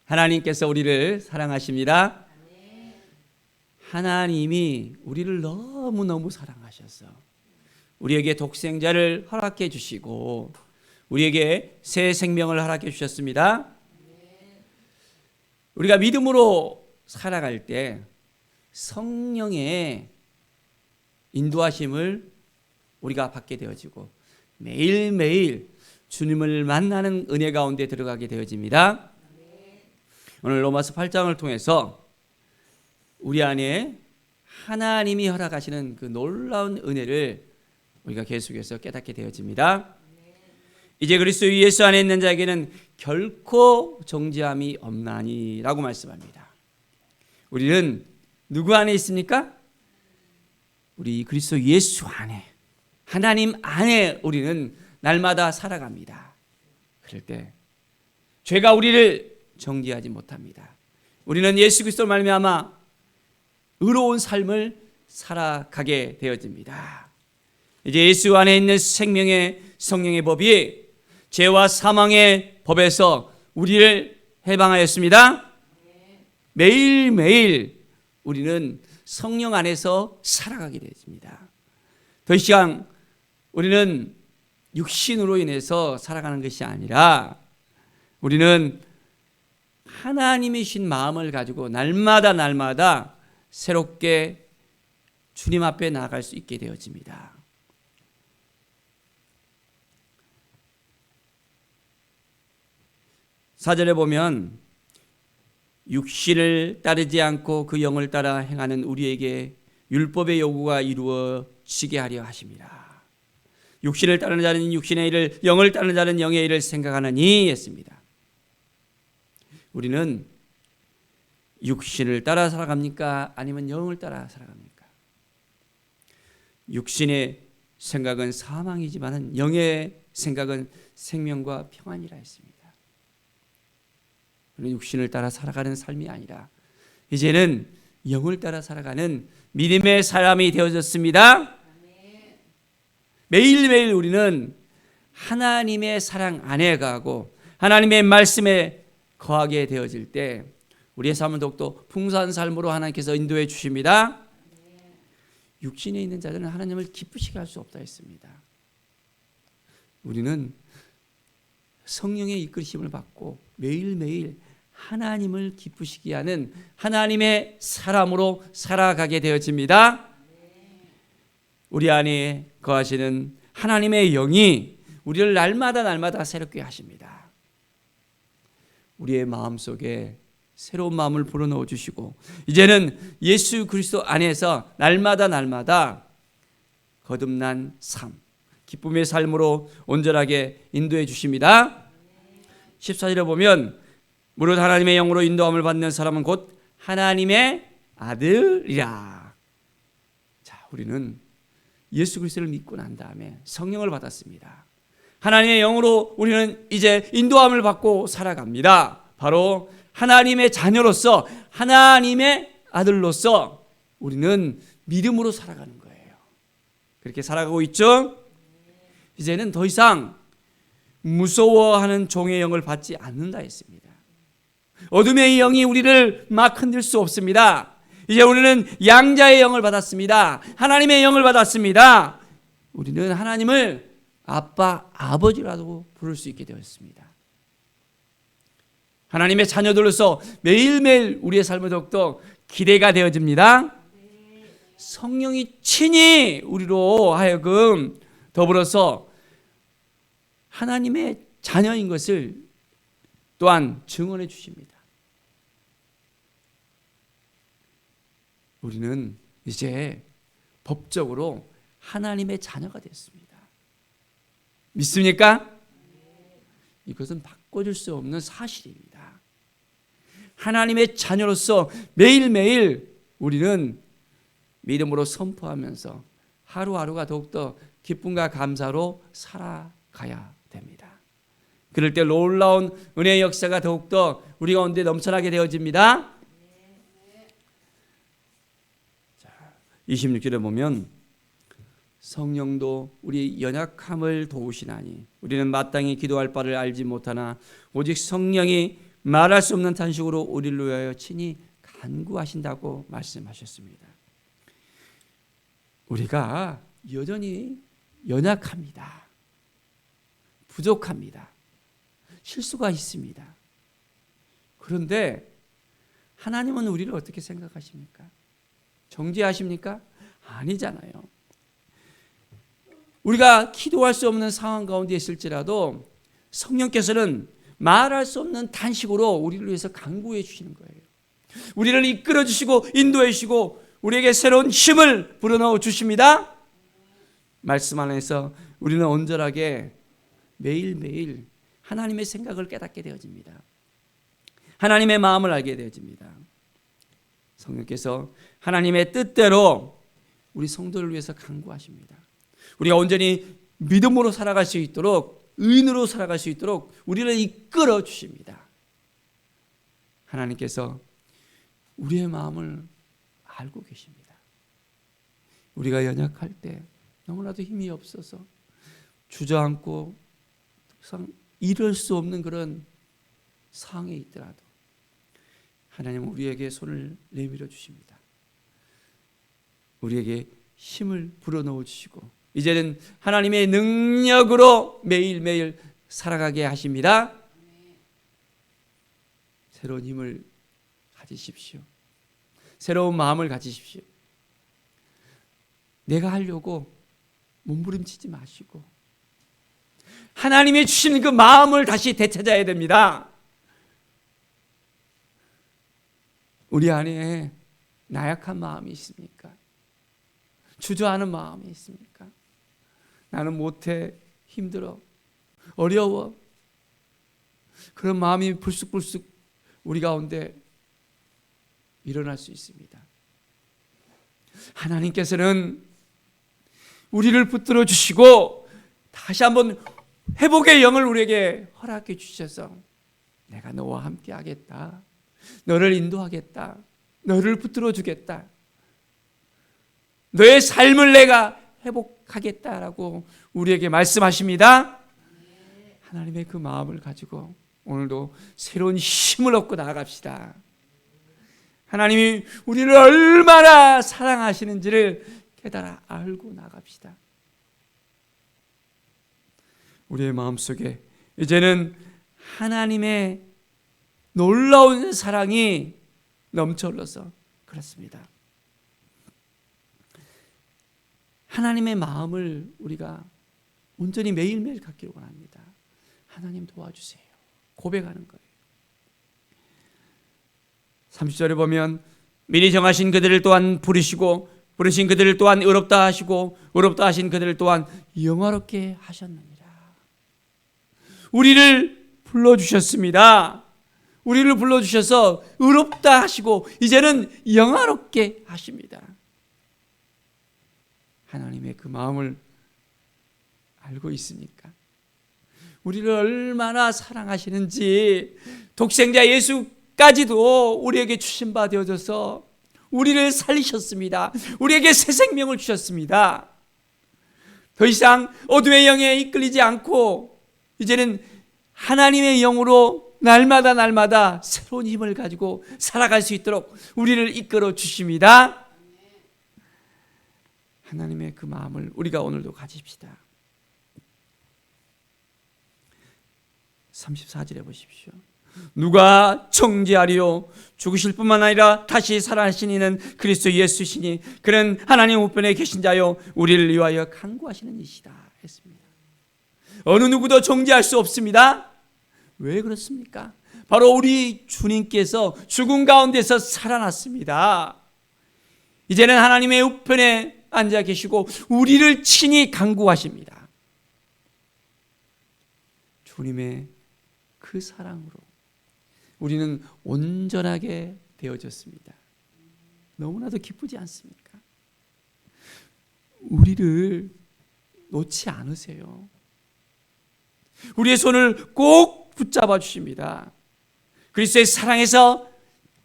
하나님께서 우리를 사랑하십니다. 하나님이 우리를 너무너무 사랑하셔서 우리에게 독생자를 허락해 주시고 우리에게 새 생명을 허락해 주셨습니다. 우리가 믿음으로 살아갈 때 성령의 인도하심을 우리가 받게 되어지고 매일매일 주님을 만나는 은혜 가운데 들어가게 되어집니다. 오늘 로마서 8장을 통해서 우리 안에 하나님이 허락하시는 그 놀라운 은혜를 우리가 계속해서 깨닫게 되어집니다. 이제 그리스도 예수 안에 있는 자에게는 결코 정죄함이 없나니라고 말씀합니다. 우리는 누구 안에 있습니까? 우리 그리스도 예수 안에, 하나님 안에 우리는 날마다 살아갑니다. 그럴 때 죄가 우리를 정죄하지 못합니다. 우리는 예수 그리스도로 말미암아 의로운 삶을 살아가게 되어집니다. 이제 예수 안에 있는 생명의 성령의 법이 죄와 사망의 법에서 우리를 해방하였습니다. 매일매일 우리는 성령 안에서 살아가게 되어집니다. 더 이상 우리는 육신으로 인해서 살아가는 것이 아니라 우리는 하나님이신 마음을 가지고 날마다 새롭게 주님 앞에 나아갈 수 있게 되어집니다. 사절에 보면 육신을 따르지 않고 그 영을 따라 행하는 우리에게 율법의 요구가 이루어지게 하려 하십니다. 육신을 따르는 자는 육신의 일을, 영을 따르는 자는 영의 일을 생각하느니 했습니다. 우리는 육신을 따라 살아갑니까? 아니면 영을 따라 살아갑니까? 육신의 생각은 사망이지만 영의 생각은 생명과 평안이라 했습니다. 우리는 육신을 따라 살아가는 삶이 아니라 이제는 영을 따라 살아가는 믿음의 사람이 되어졌습니다. 매일매일 우리는 하나님의 사랑 안에 가고 하나님의 말씀에 거하게 되어질 때 우리의 삶은 더욱더 풍성한 삶으로 하나님께서 인도해 주십니다. 육신에 있는 자들은 하나님을 기쁘시게 할 수 없다 했습니다. 우리는 성령의 이끌심을 받고 매일매일 하나님을 기쁘시게 하는 하나님의 사람으로 살아가게 되어집니다. 우리 안에 거하시는 하나님의 영이 우리를 날마다 새롭게 하십니다. 우리의 마음속에 새로운 마음을 불어넣어 주시고 이제는 예수 그리스도 안에서 날마다 거듭난 삶, 기쁨의 삶으로 온전하게 인도해 주십니다. 14절에 보면 무릇 하나님의 영으로 인도함을 받는 사람은 곧 하나님의 아들이라. 자, 우리는 예수 그리스도를 믿고 난 다음에 성령을 받았습니다. 하나님의 영으로 우리는 이제 인도함을 받고 살아갑니다. 바로 하나님의 자녀로서, 하나님의 아들로서 우리는 믿음으로 살아가는 거예요. 그렇게 살아가고 있죠? 이제는 더 이상 무서워하는 종의 영을 받지 않는다 했습니다. 어둠의 영이 우리를 막 흔들 수 없습니다. 이제 우리는 양자의 영을 받았습니다. 하나님의 영을 받았습니다. 우리는 하나님을 아빠, 아버지라고 부를 수 있게 되었습니다. 하나님의 자녀들로서 매일매일 우리의 삶을 더욱더 기대가 되어집니다. 성령이 친히 우리로 하여금 더불어서 하나님의 자녀인 것을 또한 증언해 주십니다. 우리는 이제 법적으로 하나님의 자녀가 됐습니다. 믿습니까? 이것은 바꿔줄 수 없는 사실입니다. 하나님의 자녀로서 매일매일 우리는 믿음으로 선포하면서 하루하루가 더욱더 기쁨과 감사로 살아가야 됩니다. 그럴 때 놀라운 은혜의 역사가 더욱더 우리 가운데 넘쳐나게 되어집니다. 26절에 보면 성령도 우리 연약함을 도우시나니 우리는 마땅히 기도할 바를 알지 못하나 오직 성령이 말할 수 없는 탄식으로 우리를 위하여 친히 간구하신다고 말씀하셨습니다. 우리가 여전히 연약합니다. 부족합니다. 실수가 있습니다. 그런데 하나님은 우리를 어떻게 생각하십니까? 정죄하십니까? 아니잖아요. 우리가 기도할 수 없는 상황 가운데 있을지라도 성령께서는 말할 수 없는 탄식으로 우리를 위해서 간구해 주시는 거예요. 우리를 이끌어 주시고 인도해 주시고 우리에게 새로운 힘을 불어넣어 주십니다. 말씀 안에서 우리는 온전하게 매일매일 하나님의 생각을 깨닫게 되어집니다. 하나님의 마음을 알게 되어집니다. 성령께서 하나님의 뜻대로 우리 성도를 위해서 간구하십니다. 우리가 온전히 믿음으로 살아갈 수 있도록, 의인으로 살아갈 수 있도록 우리를 이끌어 주십니다. 하나님께서 우리의 마음을 알고 계십니다. 우리가 연약할 때 너무나도 힘이 없어서 주저앉고 이럴 수 없는 그런 상황에 있더라도 하나님은 우리에게 손을 내밀어 주십니다. 우리에게 힘을 불어넣어 주시고 이제는 하나님의 능력으로 매일매일 살아가게 하십니다. 새로운 힘을 가지십시오. 새로운 마음을 가지십시오. 내가 하려고 몸부림치지 마시고 하나님이 주시는 그 마음을 다시 되찾아야 됩니다. 우리 안에 나약한 마음이 있습니까? 주저하는 마음이 있습니까? 나는 못해, 힘들어, 어려워. 그런 마음이 불쑥불쑥 우리 가운데 일어날 수 있습니다. 하나님께서는 우리를 붙들어 주시고 다시 한번 회복의 영을 우리에게 허락해 주셔서 내가 너와 함께 하겠다. 너를 인도하겠다. 너를 붙들어 주겠다. 너의 삶을 내가 회복하겠다라고 우리에게 말씀하십니다. 하나님의 그 마음을 가지고 오늘도 새로운 힘을 얻고 나아갑시다. 하나님이 우리를 얼마나 사랑하시는지를 깨달아 알고 나갑시다. 우리의 마음속에 이제는 하나님의 놀라운 사랑이 넘쳐 흘러서 그렇습니다. 하나님의 마음을 우리가 온전히 매일매일 갖기를 원합니다. 하나님 도와주세요. 고백하는 거예요. 30절에 보면 미리 정하신 그들을 또한 부르시고 부르신 그들을 또한 의롭다 하시고 의롭다 하신 그들을 또한 영화롭게 하셨느니라. 우리를 불러주셨습니다. 우리를 불러주셔서 의롭다 하시고 이제는 영화롭게 하십니다. 하나님의 그 마음을 알고 있으니까 우리를 얼마나 사랑하시는지 독생자 예수까지도 우리에게 주신 바 되어져서 우리를 살리셨습니다. 우리에게 새 생명을 주셨습니다. 더 이상 어둠의 영에 이끌리지 않고 이제는 하나님의 영으로 날마다 새로운 힘을 가지고 살아갈 수 있도록 우리를 이끌어 주십니다. 하나님의 그 마음을 우리가 오늘도 가집시다. 34절에 보십시오. 누가 정죄하리요? 죽으실 뿐만 아니라 다시 살아나신 이는 그리스도 예수시니 그는 하나님 우편에 계신 자요 우리를 위하여 간구하시는 이시다 했습니다. 어느 누구도 정죄할 수 없습니다. 왜 그렇습니까? 바로 우리 주님께서 죽음 가운데서 살아났습니다. 이제는 하나님의 우편에 앉아 계시고 우리를 친히 간구하십니다. 주님의 그 사랑으로 우리는 온전하게 되어졌습니다. 너무나도 기쁘지 않습니까? 우리를 놓지 않으세요. 우리의 손을 꼭 붙잡아 주십니다. 그리스도의 사랑에서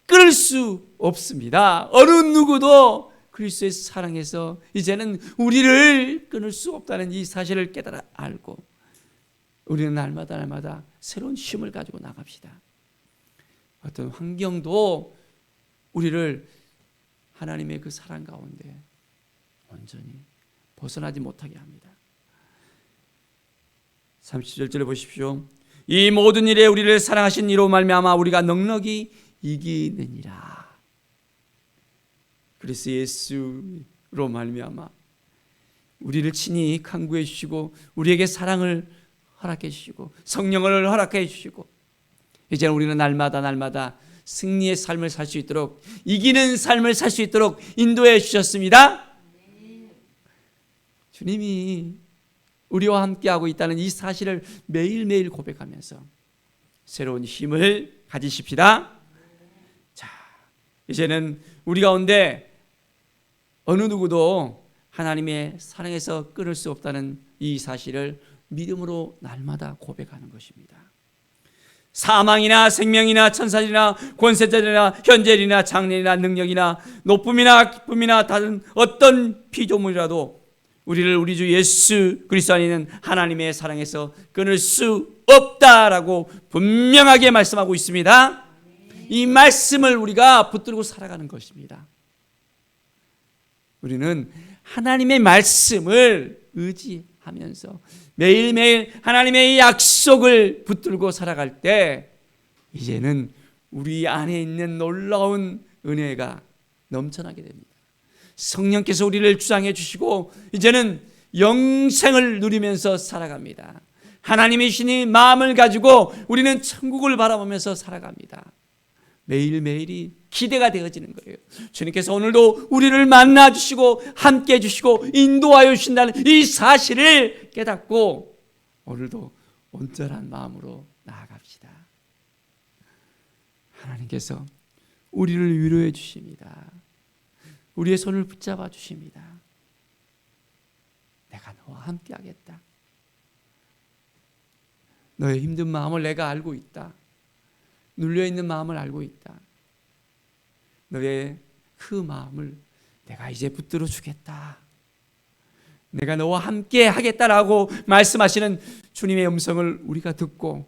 끊을 수 없습니다. 어느 누구도 그리스도의 사랑에서 이제는 우리를 끊을 수 없다는 이 사실을 깨달아 알고 우리는 날마다 새로운 힘을 가지고 나갑시다. 어떤 환경도 우리를 하나님의 그 사랑 가운데 온전히 벗어나지 못하게 합니다. 37절에 보십시오. 이 모든 일에 우리를 사랑하신 이로 말미암아 우리가 넉넉히 이기느니라. 그리스도 예수로 말미암아 우리를 친히 간구해 주시고 우리에게 사랑을 허락해 주시고 성령을 허락해 주시고 이제 우리는 날마다 승리의 삶을 살 수 있도록, 이기는 삶을 살 수 있도록 인도해 주셨습니다. 주님이 우리와 함께하고 있다는 이 사실을 매일매일 고백하면서 새로운 힘을 가지십시다. 자, 이제는 우리 가운데 어느 누구도 하나님의 사랑에서 끊을 수 없다는 이 사실을 믿음으로 날마다 고백하는 것입니다. 사망이나 생명이나 천사들이나 권세자들이나 현재이나 장래이나 능력이나 높음이나 기쁨이나 다른 어떤 피조물이라도 우리를 우리 주 예수 그리스도 안에 있는 하나님의 사랑에서 끊을 수 없다라고 분명하게 말씀하고 있습니다. 이 말씀을 우리가 붙들고 살아가는 것입니다. 우리는 하나님의 말씀을 의지하면서 매일매일 하나님의 약속을 붙들고 살아갈 때 이제는 우리 안에 있는 놀라운 은혜가 넘쳐나게 됩니다. 성령께서 우리를 주장해 주시고 이제는 영생을 누리면서 살아갑니다. 하나님이시니 마음을 가지고 우리는 천국을 바라보면서 살아갑니다. 매일매일이 기대가 되어지는 거예요. 주님께서 오늘도 우리를 만나 주시고 함께 해 주시고 인도하여 주신다는 이 사실을 깨닫고 오늘도 온전한 마음으로 나아갑시다. 하나님께서 우리를 위로해 주십니다. 우리의 손을 붙잡아 주십니다. 내가 너와 함께 하겠다. 너의 힘든 마음을 내가 알고 있다. 눌려있는 마음을 알고 있다. 너의 그 마음을 내가 이제 붙들어 주겠다. 내가 너와 함께 하겠다라고 말씀하시는 주님의 음성을 우리가 듣고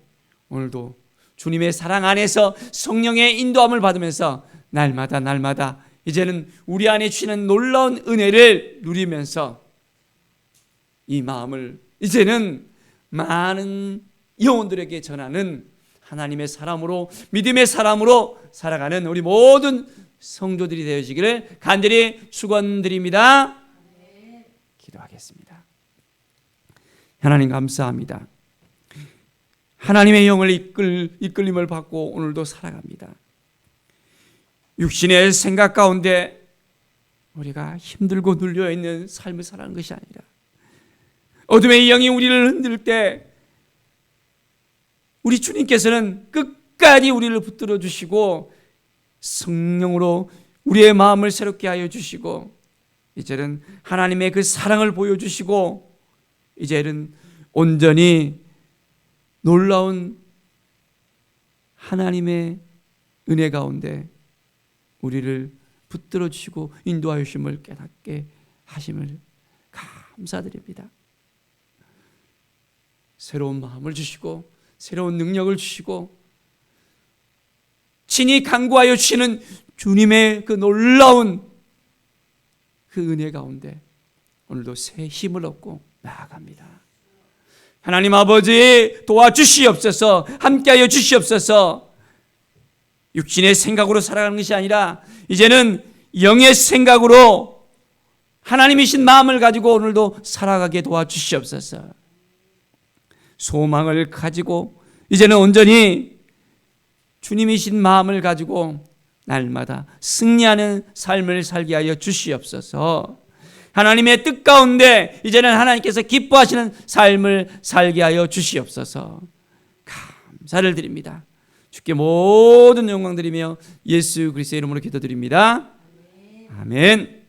오늘도 주님의 사랑 안에서 성령의 인도함을 받으면서 날마다 이제는 우리 안에 주시는 놀라운 은혜를 누리면서 이 마음을 이제는 많은 영혼들에게 전하는 하나님의 사람으로, 믿음의 사람으로 살아가는 우리 모든 성도들이 되어지기를 간절히 축원드립니다. 기도하겠습니다. 하나님 감사합니다. 하나님의 영을 이끌림을 받고 오늘도 살아갑니다. 육신의 생각 가운데 우리가 힘들고 눌려있는 삶을 살아가는 것이 아니라 어둠의 영이 우리를 흔들 때 우리 주님께서는 끝까지 우리를 붙들어 주시고 성령으로 우리의 마음을 새롭게 하여 주시고 이제는 하나님의 그 사랑을 보여주시고 이제는 온전히 놀라운 하나님의 은혜 가운데 우리를 붙들어 주시고 인도하여 주심을 깨닫게 하심을 감사드립니다. 새로운 마음을 주시고 새로운 능력을 주시고 친히 간구하여 주시는 주님의 그 놀라운 그 은혜 가운데 오늘도 새 힘을 얻고 나아갑니다. 하나님 아버지 도와주시옵소서. 함께하여 주시옵소서. 육신의 생각으로 살아가는 것이 아니라 이제는 영의 생각으로 하나님이신 마음을 가지고 오늘도 살아가게 도와주시옵소서. 소망을 가지고 이제는 온전히 주님이신 마음을 가지고 날마다 승리하는 삶을 살게 하여 주시옵소서. 하나님의 뜻 가운데 이제는 하나님께서 기뻐하시는 삶을 살게 하여 주시옵소서. 감사를 드립니다. 주께 모든 영광 드리며 예수 그리스도의 이름으로 기도드립니다. 아멘.